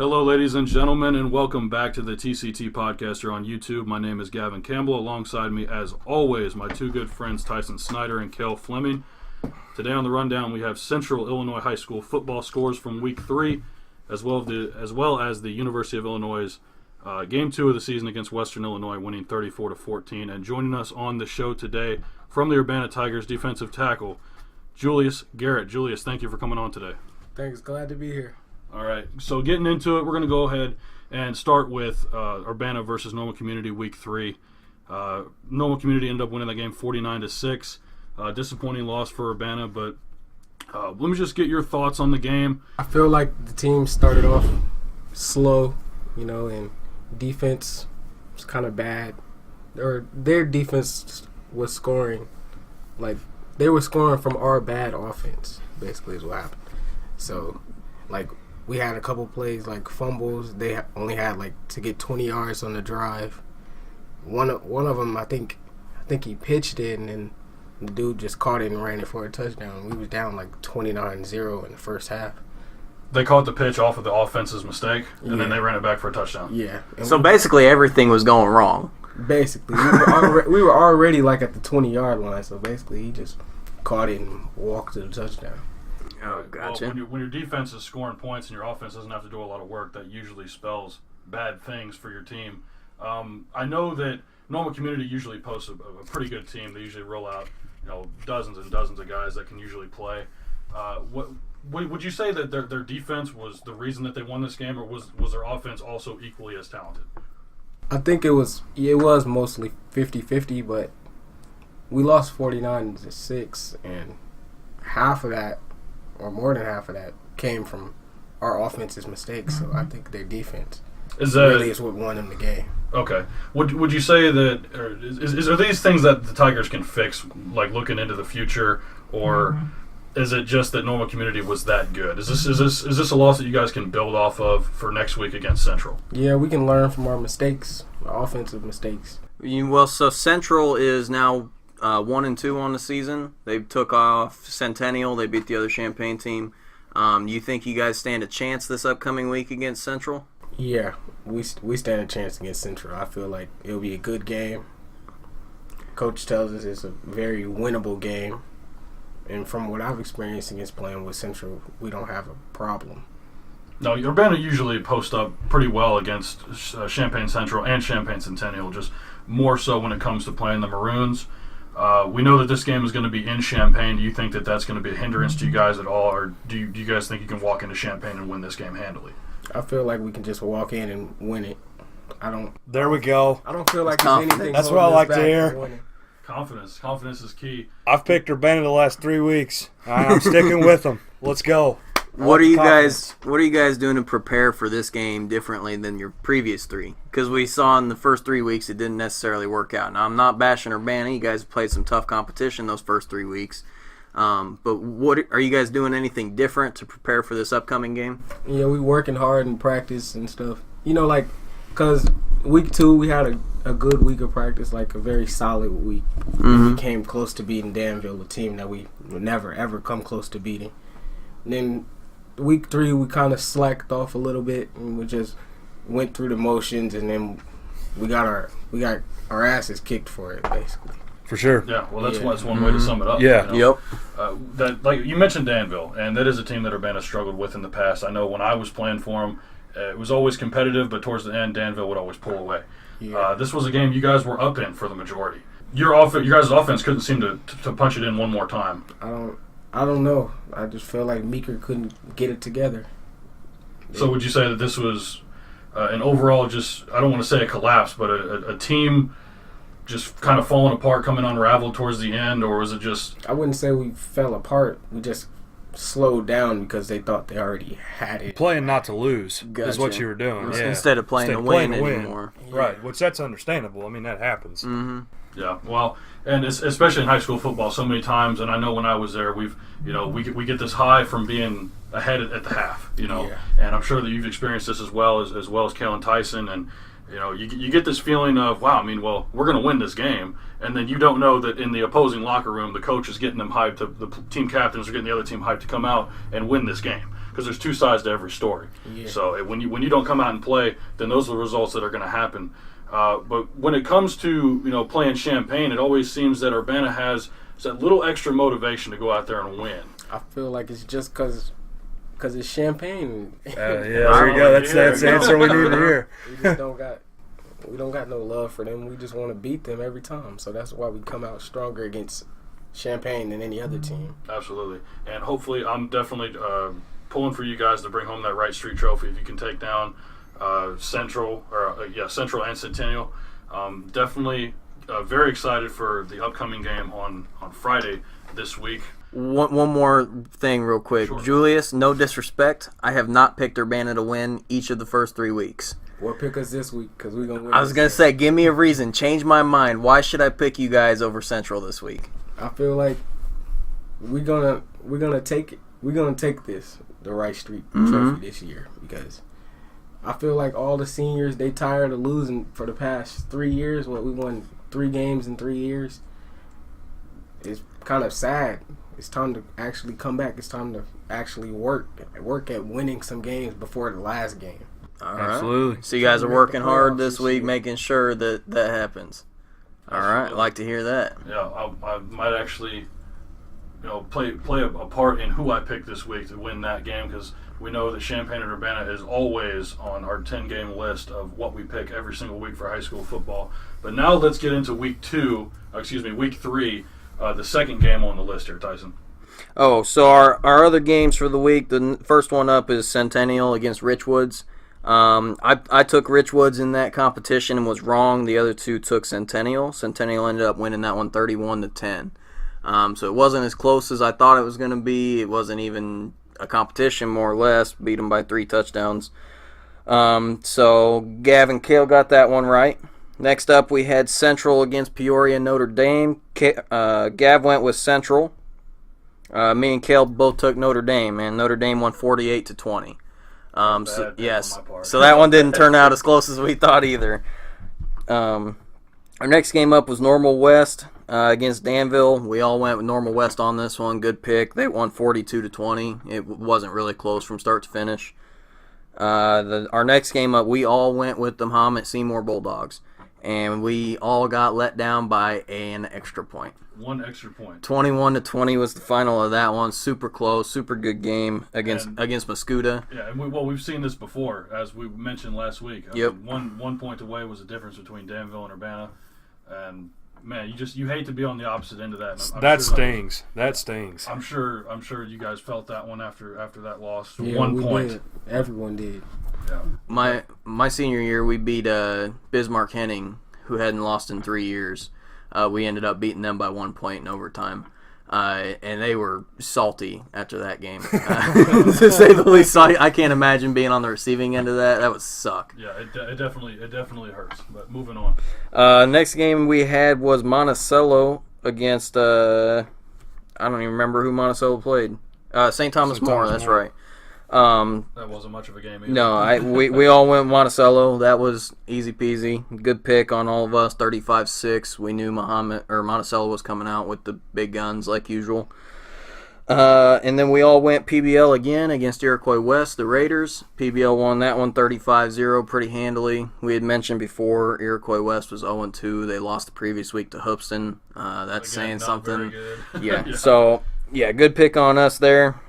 Hello, ladies and gentlemen, and welcome back to the TCT Podcast here on YouTube. My name is Gavin Campbell. Alongside me, as always, my two good friends, Tyson Snyder and Cale Fleming. Today on the rundown, we have Central Illinois High School football scores from Week 3, as well as the University of Illinois' Game 2 of the season against Western Illinois, winning 34-14. And joining us on the show today from the Urbana Tigers defensive tackle, Julius Garrett. Julius, thank you for coming on today. Thanks. Glad to be here. All right, so getting into it, we're going to go ahead and start with Urbana versus Normal Community Week 3. Normal Community ended up winning that game 49-6. Disappointing loss for Urbana, but let me just get your thoughts on the game. I feel like the team started off slow, and defense was kind of bad. Or their defense was scoring. Like, they were scoring from our bad offense, basically is what happened. So, we had a couple plays like fumbles. They only had to get 20 yards on the drive. One of them, I think he pitched it, and then the dude just caught it and ran it for a touchdown. We was down 29-0 in the first half. They caught the pitch off of the offense's mistake, and then they ran it back for a touchdown. Yeah. So basically, everything was going wrong. Basically, we were already at the 20-yard line. So basically, he just caught it and walked to the touchdown. Oh, gotcha. Well, when your defense is scoring points and your offense doesn't have to do a lot of work, that usually spells bad things for your team. I know that Normal Community usually posts a pretty good team. They usually roll out dozens and dozens of guys that can usually play. Would you say that their defense was the reason that they won this game, or was their offense also equally as talented? I think it was mostly 50-50, but we lost 49-6, and half of that, or more than half of that, came from our offense's mistakes. So I think their defense really is what won them the game. Okay. Would you say that, are these things that the Tigers can fix, looking into the future, or is it just that Normal Community was that good? Is this a loss that you guys can build off of for next week against Central? Yeah, we can learn from our mistakes, our offensive mistakes. Well, so Central is now 1-2 on the season. They took off Centennial. They beat the other Champaign team. You think you guys stand a chance this upcoming week against Central? Yeah, we stand a chance against Central. I feel like it'll be a good game. Coach tells us it's a very winnable game. And from what I've experienced against playing with Central, we don't have a problem. No, Urbana usually post up pretty well against Champaign Central and Champaign Centennial, just more so when it comes to playing the Maroons. We know that this game is going to be in Champaign. Do you think that that's going to be a hindrance to you guys at all, or do you guys think you can walk into Champaign and win this game handily? I feel like we can just walk in and win it. There we go. I don't feel like there's anything. That's what I like to hear. Confidence is key. I've picked Urbana the last 3 weeks. I'm sticking with them. Let's go. What are you guys doing to prepare for this game differently than your previous 3? Because we saw in the first 3 weeks it didn't necessarily work out. Now, I'm not bashing Urbana. You guys played some tough competition those first 3 weeks. But what are you guys doing anything different to prepare for this upcoming game? Yeah, we working hard in practice and stuff. Because week 2 we had a good week of practice, a very solid week. We came close to beating Danville, a team that we would never ever come close to beating. And then week 3 we kind of slacked off a little bit, and we just went through the motions, and then we got our asses kicked for it, basically. For sure. Yeah, well, that's one way to sum it up. Yeah. Yep. That you mentioned Danville, and that is a team that Urbana struggled with in the past. I know when I was playing for them, it was always competitive, but towards the end, Danville would always pull away. Yeah. This was a game you guys were up in for the majority. Your guys' offense couldn't seem to punch it in one more time. I don't know. I just feel like Meeker couldn't get it together. So would you say that this was an overall, just, I don't want to say a collapse, but a team just kind of falling apart, coming unraveled towards the end, or was it just... I wouldn't say we fell apart. We just slowed down because they thought they already had it. Playing not to lose Gotcha. is what you were doing. Yeah. Instead of playing to win anymore. Yeah. Right, which that's understandable. I mean, that happens. Mm-hmm. Yeah, well, and especially in high school football, so many times, and I know when I was there, we get this high from being ahead at the half, Yeah. And I'm sure that you've experienced this as well as Cale and Tyson, and you get this feeling of, wow, we're going to win this game, and then you don't know that in the opposing locker room, the coach is getting them hyped, the team captains are getting the other team hyped to come out and win this game. because there's two sides to every story. Yeah. So when you don't come out and play, then those are the results that are going to happen. But when it comes to playing Champaign, it always seems that Urbana has that little extra motivation to go out there and win. I feel like it's just because it's Champaign. There you go. That's the answer we need to hear. We don't got no love for them. We just want to beat them every time. So that's why we come out stronger against Champaign than any other team. Absolutely. And hopefully I'm definitely pulling for you guys to bring home that Wright Street Trophy. If you can take down Central and Centennial. Definitely very excited for the upcoming game on Friday this week. One more thing real quick. Sure. Julius, no disrespect, I have not picked Urbana to win each of the first 3 weeks. Or pick us this week because we're going to win. I was going to say, give me a reason. Change my mind. Why should I pick you guys over Central this week? I feel like we're gonna take the Wright Street Trophy this year because I feel like all the seniors, they tired of losing for the past 3 years. We won 3 games in 3 years. It's kind of sad. It's time to actually come back. It's time to actually work at winning some games before the last game. All right. Absolutely. So you guys are working hard this week, making sure that happens. All right. I'd like to hear that. Yeah, I might actually play a part in who I pick this week to win that game because we know that Champaign and Urbana is always on our 10-game list of what we pick every single week for high school football. But now let's get into week 3, the second game on the list here, Tyson. Oh, so our other games for the week, the first one up is Centennial against Richwoods. I took Richwoods in that competition and was wrong. The other two took Centennial. Centennial ended up winning that one 31-10. So it wasn't as close as I thought it was going to be. It wasn't even a competition, more or less. Beat them by 3 touchdowns. So Gavin Cale got that one right. Next up, we had Central against Peoria Notre Dame. Gav went with Central. Me and Cale both took Notre Dame, and Notre Dame won 48-20. So that one didn't turn out as close as we thought either. Our next game up was Normal West against Danville. We all went with Normal West on this one. Good pick. They won 42-20. It wasn't really close from start to finish. Our next game up, we all went with the Mahomet Seymour Bulldogs, and we all got let down by an extra point. 1 extra point. 21-20 was the final of that one. Super close, super good game against Mascoutah. Yeah, and we've seen this before, as we mentioned last week. Yep. One point away was the difference between Danville and Urbana, and man, you hate to be on the opposite end of that. That stings. That stings. I'm sure you guys felt that one after that loss. Yeah, 1 point. Did. Everyone did. Yeah. My senior year, we beat Bismarck Henning, who hadn't lost in 3 years. We ended up beating them by 1 point in overtime. And they were salty after that game. To say the least, I can't imagine being on the receiving end of that. That would suck. Yeah, it definitely hurts. But moving on. Next game we had was Monticello against, I don't even remember who Monticello played. St. Thomas More, that's right. That wasn't much of a game either. No, we all went Monticello. That was easy peasy. Good pick on all of us. 35-6. We knew Monticello was coming out with the big guns like usual. And then we all went PBL again against Iroquois West, the Raiders. PBL won that one 35-0 pretty handily. We had mentioned before Iroquois West was 0-2. They lost the previous week to Hoopston. That's Again, saying something. Very good. Yeah. So good pick on us there.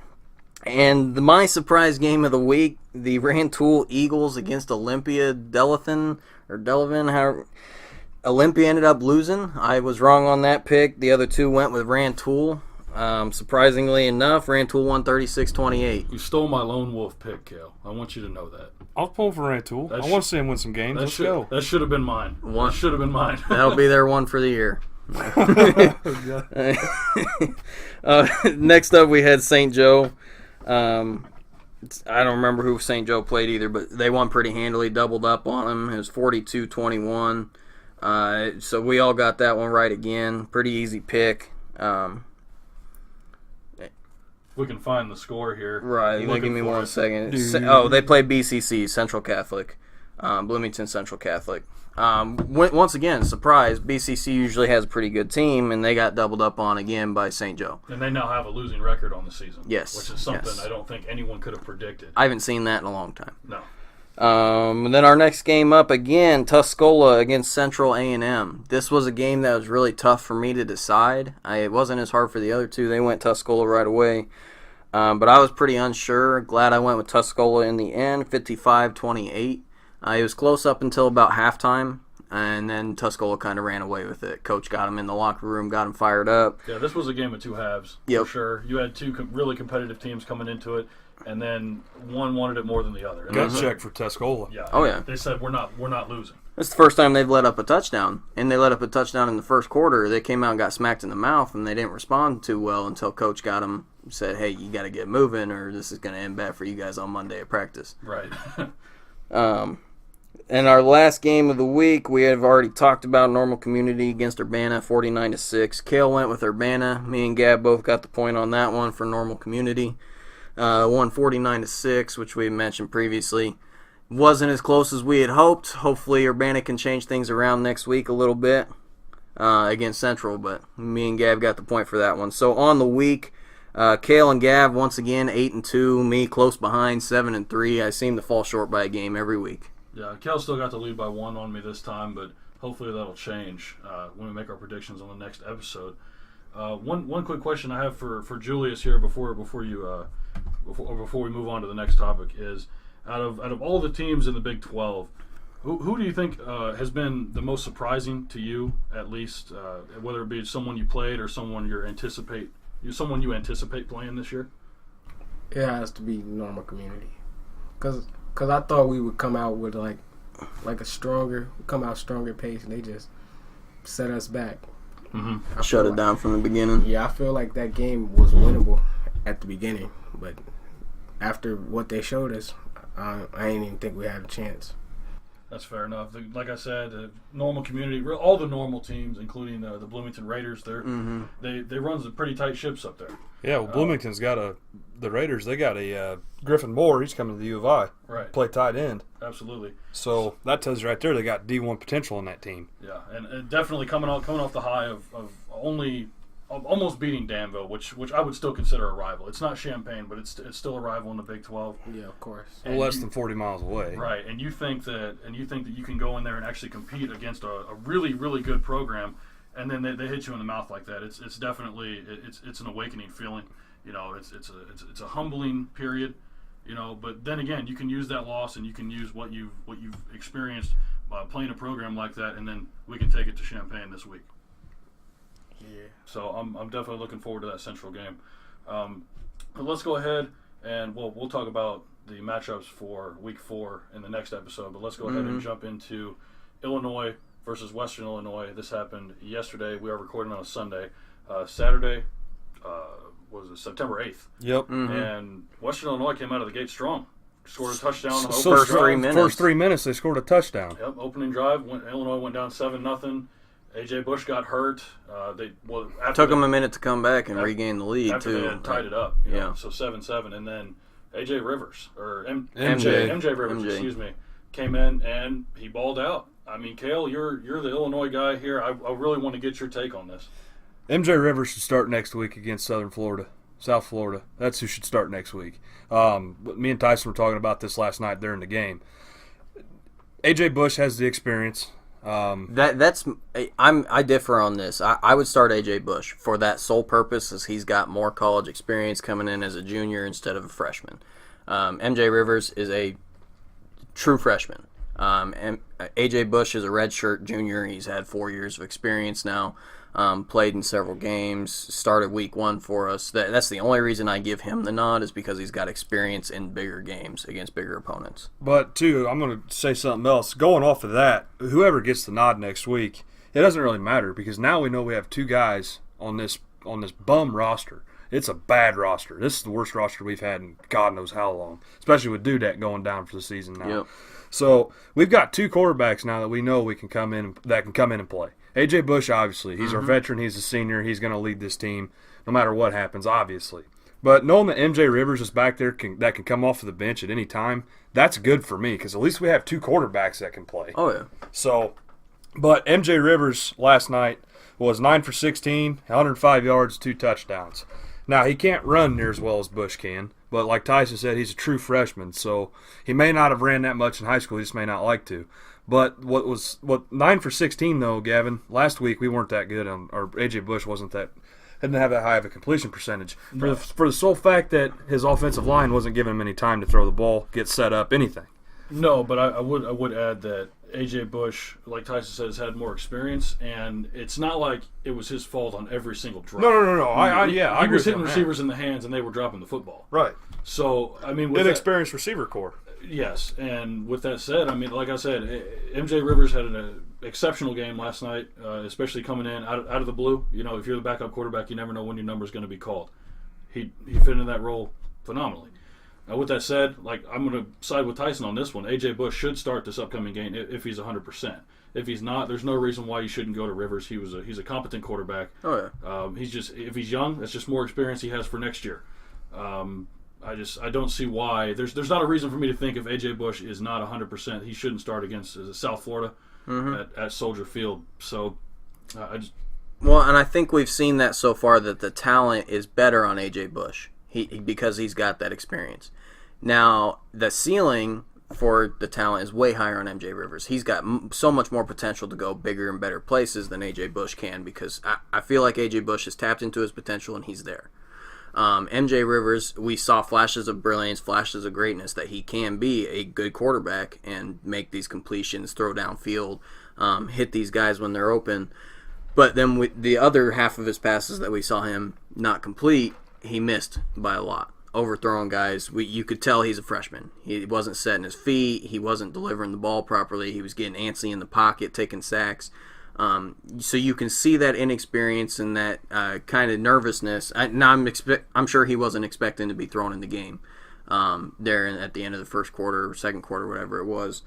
And my surprise game of the week, the Rantoul Eagles against Olympia Delavan. Olympia ended up losing. I was wrong on that pick. The other two went with Rantoul. Surprisingly enough, Rantoul won 36-28. You stole my lone wolf pick, Cale. I want you to know that. I'll pull for Rantoul. I want to see him win some games. Let's go. That should have been mine. That should have been mine. That'll be their one for the year. Next up, we had St. Joe. I don't remember who St. Joe played either, but they won pretty handily, doubled up on them. It was 42-21. So we all got that one right again. Pretty easy pick. We can find the score here. Right, give me 1 second. They played BCC, Central Catholic. Bloomington Central Catholic. Once again, surprise, BCC usually has a pretty good team, and they got doubled up on again by St. Joe. And they now have a losing record on the season. Yes. Which is something yes. I don't think anyone could have predicted. I haven't seen that in a long time. No. And then our next game up again, Tuscola against Central A&M. This was a game that was really tough for me to decide. It wasn't as hard for the other two. They went Tuscola right away. But I was pretty unsure. Glad I went with Tuscola in the end, 55-28. It was close up until about halftime, and then Tuscola kind of ran away with it. Coach got him in the locker room, got him fired up. Yeah, this was a game of two halves, Yep. for sure. You had two really competitive teams coming into it, and then one wanted it more than the other. And Gut that's- check for Tuscola. Yeah. Oh, yeah. They said we're not losing. It's the first time they've let up a touchdown, and they let up a touchdown in the first quarter. They came out and got smacked in the mouth, and they didn't respond too well until Coach got them, said, hey, you got to get moving, or this is going to end bad for you guys on Monday at practice. Right. And our last game of the week, we have already talked about Normal Community against Urbana, 49-6. Cale went with Urbana. Me and Gab both got the point on that one for Normal Community. Won 49-6, which we mentioned previously. Wasn't as close as we had hoped. Hopefully Urbana can change things around next week a little bit against Central, but me and Gab got the point for that one. So on the week, Cale and Gav once again 8-2. Me close behind 7-3. I seem to fall short by a game every week. Yeah, Cal still got the lead by one on me this time, but hopefully that'll change when we make our predictions on the next episode. One quick question I have for Julius here before we move on to the next topic is out of all the teams in the Big 12, who do you think has been the most surprising to you, at least, whether it be someone you played or someone you anticipate playing this year? It has to be Normal Community, because I thought we would come out with like a stronger pace, and they just set us back. Mm-hmm. Shut it down from the beginning. Yeah, I feel like that game was winnable at the beginning, but after what they showed us, I didn't even think we had a chance. That's fair enough. Like I said, the Normal Community, all the normal teams, including the Bloomington Raiders, they run some pretty tight ships up there. Yeah, well, Bloomington's got the Raiders. They got a Griffin Moore. He's coming to the U of I. Right. Play tight end. Absolutely. So that tells you right there they got D1 potential in that team. Yeah, and definitely coming off the high of almost beating Danville, which I would still consider a rival. It's not Champaign, but it's still a rival in the Big 12. Yeah, of course. And Less than 40 miles away. Right, and you think that you can go in there and actually compete against a really, really good program, and then they hit you in the mouth like that. It's definitely it's an awakening feeling. You know, it's a humbling period. You know, but then again, you can use that loss and you can use what you've experienced by playing a program like that, and then we can take it to Champaign this week. Yeah. So I'm definitely looking forward to that Central game. But let's go ahead and we'll talk about the matchups for Week 4 in the next episode. But let's go ahead and jump into Illinois versus Western Illinois. This happened yesterday. We are recording on a Sunday. Saturday was September 8th. Yep. And Western Illinois came out of the gate strong. Scored a touchdown. First 3 minutes. First 3 minutes, they scored a touchdown. Yep, opening drive. Illinois went down 7-0. A.J. Bush got hurt. Took them a minute to come back and regain the lead, after too. they had tied it up. So 7-7. And then A.J. Rivers, or MJ Rivers, excuse me, came in and he balled out. I mean, Cale, you're the Illinois guy here. I really want to get your take on this. MJ Rivers should start next week against South Florida. That's who should start next week. Me and Tyson were talking about this last night during the game. A.J. Bush has the experience. I differ on this. I would start AJ Bush for that sole purpose, as he's got more college experience coming in as a junior instead of a freshman. MJ Rivers is a true freshman. AJ Bush is a redshirt junior. He's had 4 years of experience now. Played in several games. Started week 1 for us. That's the only reason I give him the nod, is because he's got experience in bigger games against bigger opponents. But, too, I'm going to say something else. Going off of that, whoever gets the nod next week, it doesn't really matter, because now we know we have 2 guys on this bum roster. It's a bad roster. This is the worst roster we've had in God knows how long, especially with Dudek going down for the season now. Yep. So we've got 2 quarterbacks now that we know can come in and play. A.J. Bush, obviously, he's our veteran. He's a senior. He's going to lead this team no matter what happens, obviously. But knowing that MJ Rivers is back there that can come off of the bench at any time, that's good for me because at least we have 2 quarterbacks that can play. Oh, yeah. So, but MJ Rivers last night was 9 for 16, 105 yards, 2 touchdowns. Now, he can't run near as well as Bush can, but like Tyson said, he's a true freshman, so he may not have ran that much in high school. He just may not like to. But what 9 for 16 though, Gavin? Last week we weren't that good or AJ Bush didn't have that high of a completion percentage for the sole fact that his offensive line wasn't giving him any time to throw the ball, get set up, anything. No, but I would add that AJ Bush, like Tyson said, has had more experience, and it's not like it was his fault on every single drop. No. I He agree was with hitting receivers in the hands, and they were dropping the football. Right. So I mean, with inexperienced receiver core. Yes, and with that said, I mean, like I said, MJ Rivers had an exceptional game last night, especially coming in out of the blue. You know, if you're the backup quarterback, you never know when your number is going to be called. He fit into that role phenomenally. Now, with that said, like I'm going to side with Tyson on this one. AJ Bush should start this upcoming game if he's 100%. If he's not, there's no reason why you shouldn't go to Rivers. He's a competent quarterback. Oh yeah. If he's young, that's just more experience he has for next year. I don't see why. There's not a reason for me to think if AJ Bush is not 100%, he shouldn't start against South Florida at Soldier Field. So Well, and I think we've seen that so far that the talent is better on AJ Bush because he's got that experience. Now, the ceiling for the talent is way higher on MJ Rivers. He's got so much more potential to go bigger and better places than AJ Bush can because I feel like AJ Bush has tapped into his potential and he's there. MJ Rivers, we saw flashes of brilliance, flashes of greatness that he can be a good quarterback and make these completions, throw downfield, hit these guys when they're open. But then the other half of his passes that we saw him not complete, he missed by a lot. Overthrowing guys, you could tell he's a freshman. He wasn't setting his feet. He wasn't delivering the ball properly. He was getting antsy in the pocket, taking sacks. So you can see that inexperience and that kind of nervousness. I'm sure he wasn't expecting to be thrown in the game there at the end of the first quarter or second quarter, whatever it was.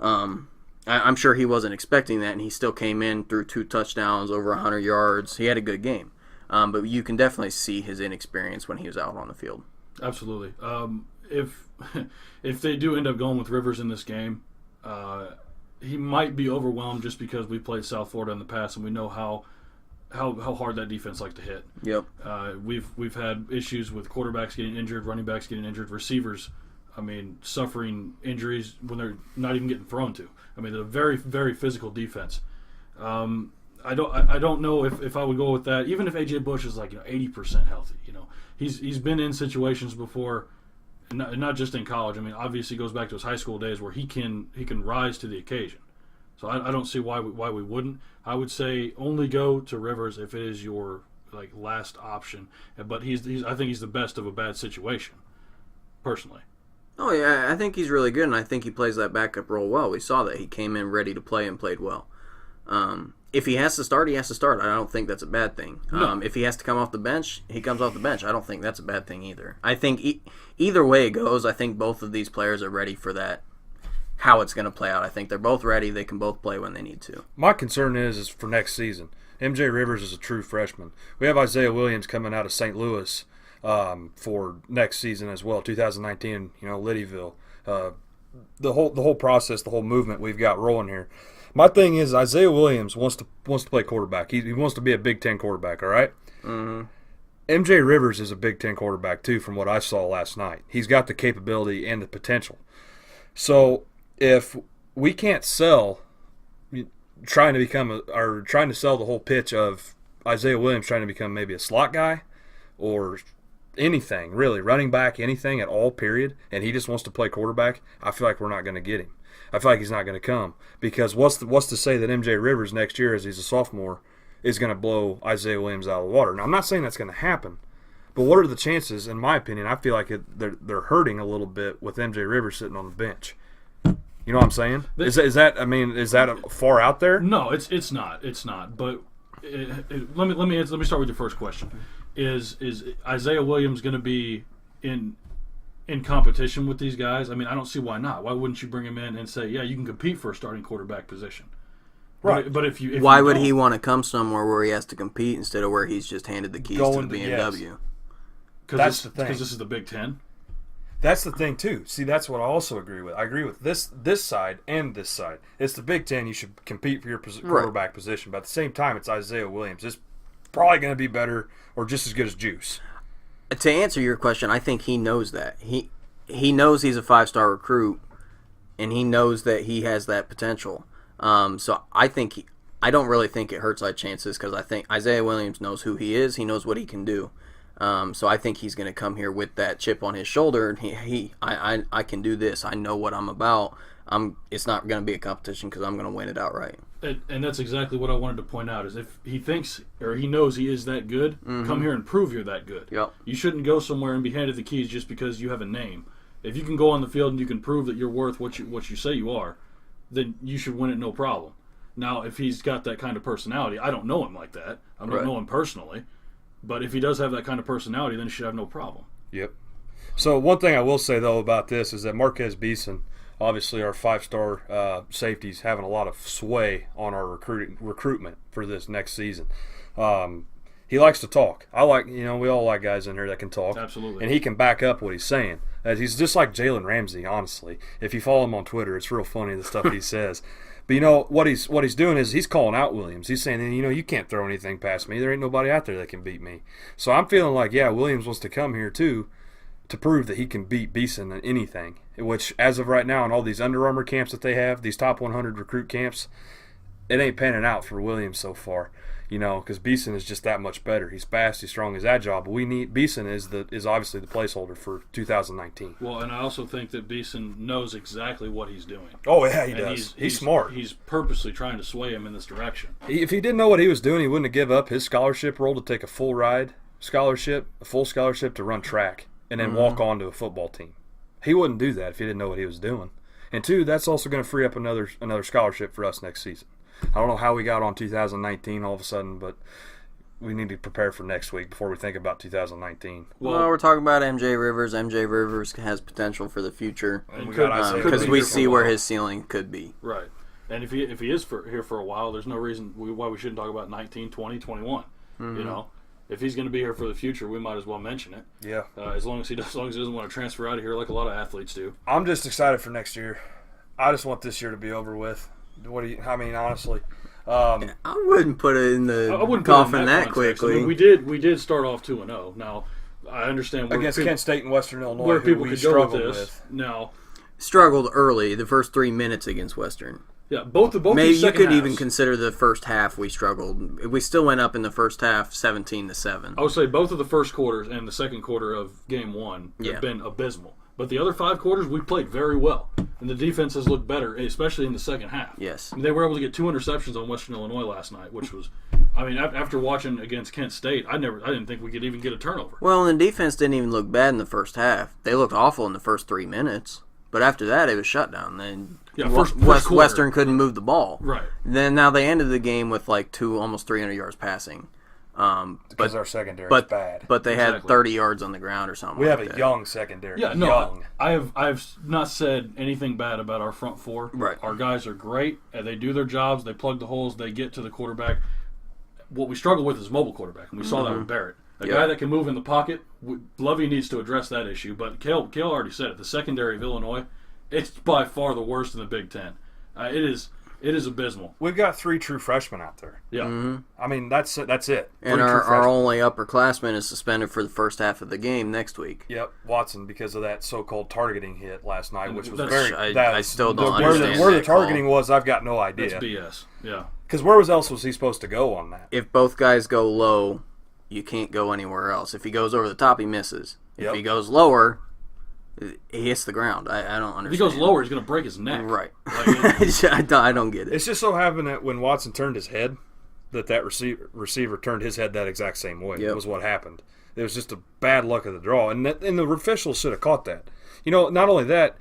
I'm sure he wasn't expecting that, and he still came in, threw 2 touchdowns, over 100 yards. He had a good game. But you can definitely see his inexperience when he was out on the field. Absolutely. If they do end up going with Rivers in this game, he might be overwhelmed just because we played South Florida in the past and we know how hard that defense likes to hit. Yep. We've had issues with quarterbacks getting injured, running backs getting injured, receivers, suffering injuries when they're not even getting thrown to. They're a very, very physical defense. I don't know if I would go with that. Even if AJ Bush is 80% healthy, he's been in situations before, not just in college. Obviously, it goes back to his high school days where he can rise to the occasion. So I don't see why we wouldn't. I would say only go to Rivers if it is your last option. But I think he's the best of a bad situation, personally. Oh yeah, I think he's really good, and I think he plays that backup role well. We saw that he came in ready to play and played well. If he has to start, he has to start. I don't think that's a bad thing. No. If he has to come off the bench, he comes off the bench. I don't think that's a bad thing either. I think either way it goes, I think both of these players are ready for that, how it's going to play out. I think they're both ready. They can both play when they need to. My concern is for next season. MJ Rivers is a true freshman. We have Isaiah Williams coming out of St. Louis for next season as well, 2019, Liddyville. The whole process, the whole movement we've got rolling here. My thing is Isaiah Williams wants to play quarterback. He wants to be a Big Ten quarterback, all right? Mm-hmm. MJ Rivers is a Big Ten quarterback, too, from what I saw last night. He's got the capability and the potential. So if we can't sell trying to sell the whole pitch of Isaiah Williams trying to become maybe a slot guy or anything, really, running back, anything at all, period, and he just wants to play quarterback, I feel like we're not going to get him. I feel like he's not going to come because what's to say that MJ Rivers next year, as he's a sophomore, is going to blow Isaiah Williams out of the water? Now, I'm not saying that's going to happen, but what are the chances? In my opinion, I feel like they're hurting a little bit with MJ Rivers sitting on the bench. You know what I'm saying? Is that far out there? No, it's not. It's not. But let me start with your first question. Is Isaiah Williams going to be in competition with these guys? I don't see why not. Why wouldn't you bring him in and say, yeah, you can compete for a starting quarterback position? Right. But if why would he want to come somewhere where he has to compete instead of where he's just handed the keys to the BMW? That's the thing. Because this is the Big Ten. That's the thing too. See, that's what I also agree with. I agree with this side and this side. It's the Big Ten. You should compete for your quarterback position, but at the same time, it's Isaiah Williams. It's probably going to be better or just as good as Juice. To answer your question, I think he knows that. He knows he's a 5-star recruit, and he knows that he has that potential. So I think I don't really think it hurts our chances because I think Isaiah Williams knows who he is. He knows what he can do. So I think he's going to come here with that chip on his shoulder, and I can do this. I know what I'm about. It's not going to be a competition because I'm going to win it outright. And that's exactly what I wanted to point out is if he thinks or he knows he is that good, come here and prove you're that good. Yep. You shouldn't go somewhere and be handed the keys just because you have a name. If you can go on the field and you can prove that you're worth what you say you are, then you should win it no problem. Now, if he's got that kind of personality, I don't know him like that. I don't know him personally. But if he does have that kind of personality, then he should have no problem. Yep. So one thing I will say, though, about this is that Marquez Beeson, obviously our 5-star safety's having a lot of sway on our recruitment for this next season. He likes to talk. We all like guys in here that can talk. Absolutely. And he can back up what he's saying. He's just like Jalen Ramsey, honestly. If you follow him on Twitter, it's real funny the stuff he says. But what he's doing is he's calling out Williams. He's saying, you can't throw anything past me. There ain't nobody out there that can beat me. So I'm feeling like, Williams wants to come here too to prove that he can beat Beeson in anything. Which, as of right now, in all these Under Armour camps that they have, these top 100 recruit camps, it ain't panning out for Williams so far. Because Beeson is just that much better. He's fast, he's strong, he's agile. But Beeson is obviously the placeholder for 2019. Well, and I also think that Beeson knows exactly what he's doing. Oh yeah, he does. He's smart. He's purposely trying to sway him in this direction. If he didn't know what he was doing, he wouldn't have given up his scholarship role to take a full scholarship to run track, and then walk on to a football team. He wouldn't do that if he didn't know what he was doing. And two, that's also going to free up another scholarship for us next season. I don't know how we got on 2019 all of a sudden, but we need to prepare for next week before we think about 2019. Well, we're talking about MJ Rivers. MJ Rivers has potential for the future because we see where his ceiling could be. Right. And if he is here for a while, there's no reason why we shouldn't talk about 19, 20, 21. If he's going to be here for the future, we might as well mention it. Yeah. As long as he doesn't want to transfer out of here like a lot of athletes do. I'm just excited for next year. I just want this year to be over with. Honestly, I wouldn't put it in the coffin that quickly. We did start off 2-0. Now, I understand against Kent State and Western Illinois, where people could go with this. With. Now, struggled early the first 3 minutes against Western. Yeah, both. Maybe you could even consider the first half we struggled. We still went up in the first half, 17-7. I would say both of the first quarters and the second quarter of game one have been abysmal. But the other 5 quarters, we played very well. And the defense has looked better, especially in the second half. Yes. They were able to get 2 interceptions on Western Illinois last night, which was, after watching against Kent State, I didn't think we could even get a turnover. Well, and the defense didn't even look bad in the first half. They looked awful in the first 3 minutes. But after that, it was shut down. Then Western couldn't move the ball. Right. Now they ended the game with almost 300 yards passing. Because our secondary is bad. But they had 30 yards on the ground or something. We have a young secondary. Yeah, no, I've not said anything bad about our front four. Right. Our guys are great. They do their jobs. They plug the holes. They get to the quarterback. What we struggle with is mobile quarterback, and we saw that with Barrett. A guy that can move in the pocket, Lovey needs to address that issue. But Cale already said it. The secondary of Illinois, it's by far the worst in the Big Ten. It is abysmal. We've got 3 true freshmen out there. Yeah. Mm-hmm. That's it. And our only upperclassman is suspended for the first half of the game next week. Yep, Watson, because of that so-called targeting hit last night, which was I still don't understand where the targeting was. I've got no idea. That's BS. Yeah. Because where else was he supposed to go on that? If both guys go low, you can't go anywhere else. If he goes over the top, he misses. If he goes lower, he hits the ground. I don't understand. If he goes lower, he's going to break his neck. Right. I don't get it. It's just so happened that when Watson turned his head, that receiver turned his head that exact same way. Yep. Was what happened. It was just a bad luck of the draw. And the officials should have caught that. Not only that,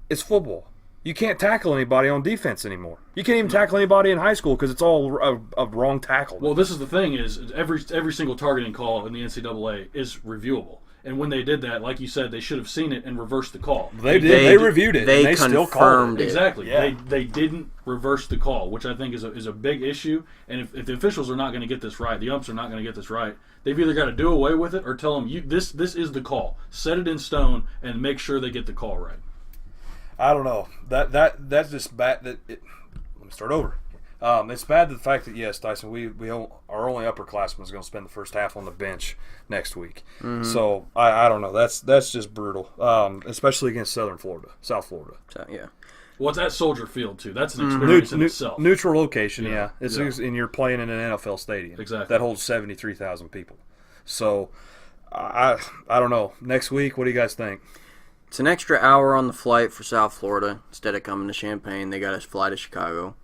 it's football. You can't tackle anybody on defense anymore. You can't even tackle anybody in high school because it's all a wrong tackle. Well, this is the thing is every single targeting call in the NCAA is reviewable. And when they did that, like you said, they should have seen it and reversed the call. They did. They reviewed it. They and they still called confirmed it. it. Exactly. Yeah. They didn't reverse the call, which I think is a big issue. And if the officials are not going to get this right, the umps are not going to get this right, they've either got to do away with it or tell them, this is the call. Set it in stone and make sure they get the call right. I don't know. That's just bad. Let me start over. It's bad the fact that, yes, Tyson, our only upperclassman is going to spend the first half on the bench next week. Mm-hmm. So I don't know. That's just brutal, especially against South Florida. So, yeah. Well, it's at Soldier Field too. That's an experience in itself. Neutral location, yeah. And you're playing in an NFL stadium. Exactly. That holds 73,000 people. So I don't know. Next week, what do you guys think? It's an extra hour on the flight for South Florida. Instead of coming to Champaign, they got us fly to Chicago.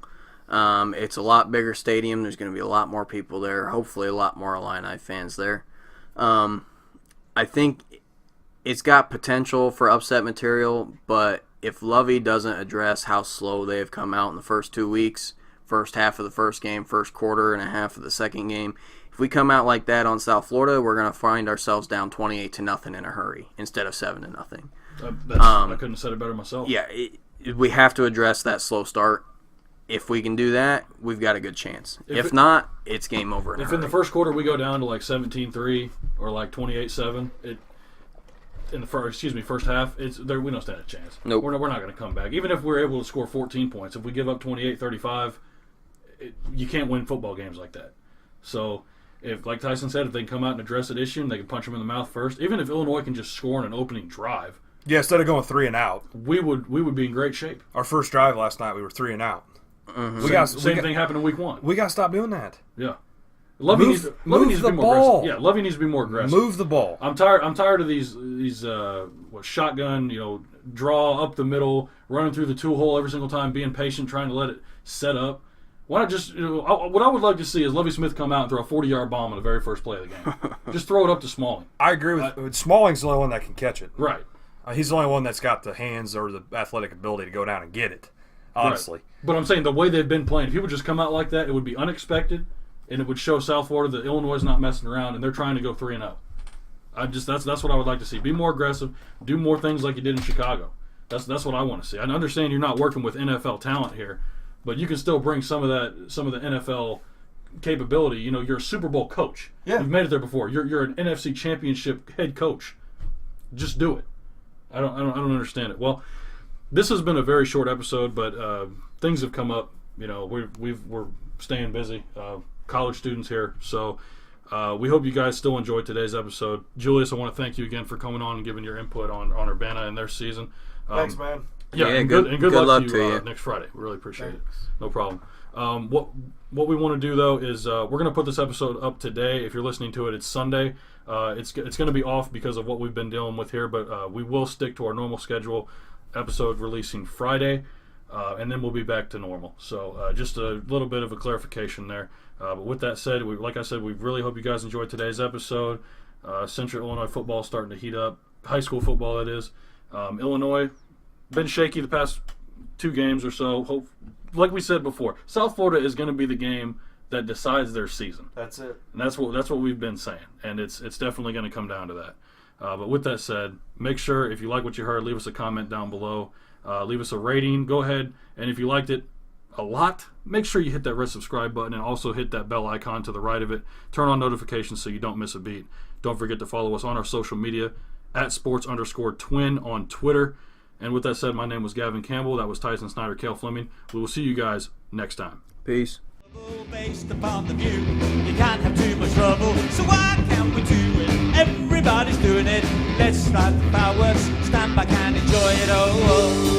It's a lot bigger stadium. There's going to be a lot more people there. Hopefully a lot more Illini fans there. I think it's got potential for upset material, but if Lovey doesn't address how slow they have come out in the first 2 weeks, first half of the first game, first quarter and a half of the second game, if we come out like that on South Florida, we're going to find ourselves down 28-0 in a hurry instead of 7-0. I couldn't have said it better myself. Yeah, we have to address that slow start. If we can do that, we've got a good chance. If not, it's game over. If in the first quarter we go down to like 17-3 or like 28-7, in the first half, we don't stand a chance. Nope. We're not going to come back. Even if we're able to score 14 points, if we give up 28-35, you can't win football games like that. So, if like Tyson said, if they can come out and address that issue and they can punch them in the mouth first, even if Illinois can just score in an opening drive, yeah, instead of going 3 and out, we would be in great shape. Our first drive last night, we were 3 and out. Mm-hmm. Same thing happened in week 1. We got to stop doing that. Yeah. Lovey needs to be more aggressive. Yeah, Lovey needs to be more aggressive. Move the ball. I'm tired of these shotgun, draw up the middle, running through the 2-hole every single time, being patient, trying to let it set up. Why not just what I would like to see is Lovey Smith come out and throw a 40-yard bomb on the very first play of the game. Just throw it up to Smalling. I agree with Smalling's the only one that can catch it. Right. He's the only one that's got the hands or the athletic ability to go down and get it. Honestly. Right. But I'm saying the way they've been playing, if people just come out like that, it would be unexpected, and it would show South Florida that Illinois is not messing around, and they're trying to go 3-0. That's what I would like to see. Be more aggressive. Do more things like you did in Chicago. That's what I want to see. I understand you're not working with NFL talent here, but you can still bring some of the NFL capability. You're a Super Bowl coach. Yeah. You've made it there before. You're an NFC Championship head coach. Just do it. I don't understand it. Well, this has been a very short episode, but things have come up. We're staying busy. College students here, so we hope you guys still enjoyed today's episode. Julius, I want to thank you again for coming on and giving your input on Urbana and their season. Thanks, man. Yeah, and good luck to you next Friday. We really appreciate it. No problem. What we want to do though is we're going to put this episode up today. If you're listening to it, it's Sunday. It's going to be off because of what we've been dealing with here, but we will stick to our normal schedule. Episode releasing Friday, and then we'll be back to normal. So just a little bit of a clarification there. But with that said, like I said, we really hope you guys enjoyed today's episode. Central Illinois football is starting to heat up. High school football, that is. Illinois, been shaky the past 2 games or so. Like we said before, South Florida is going to be the game that decides their season. That's it. And that's what we've been saying. And it's definitely going to come down to that. But with that said, make sure if you like what you heard, leave us a comment down below. Leave us a rating. Go ahead, and if you liked it a lot, make sure you hit that red subscribe button and also hit that bell icon to the right of it. Turn on notifications so you don't miss a beat. Don't forget to follow us on our social media at @sports_twin on Twitter. And with that said, my name was Gavin Campbell. That was Tyson Snyder, Cale Fleming. We will see you guys next time. Peace. Based upon the view, you can't have too much trouble, so why can't we do it? Everybody's doing it. Let's ride the fireworks, stand back and enjoy it. Oh.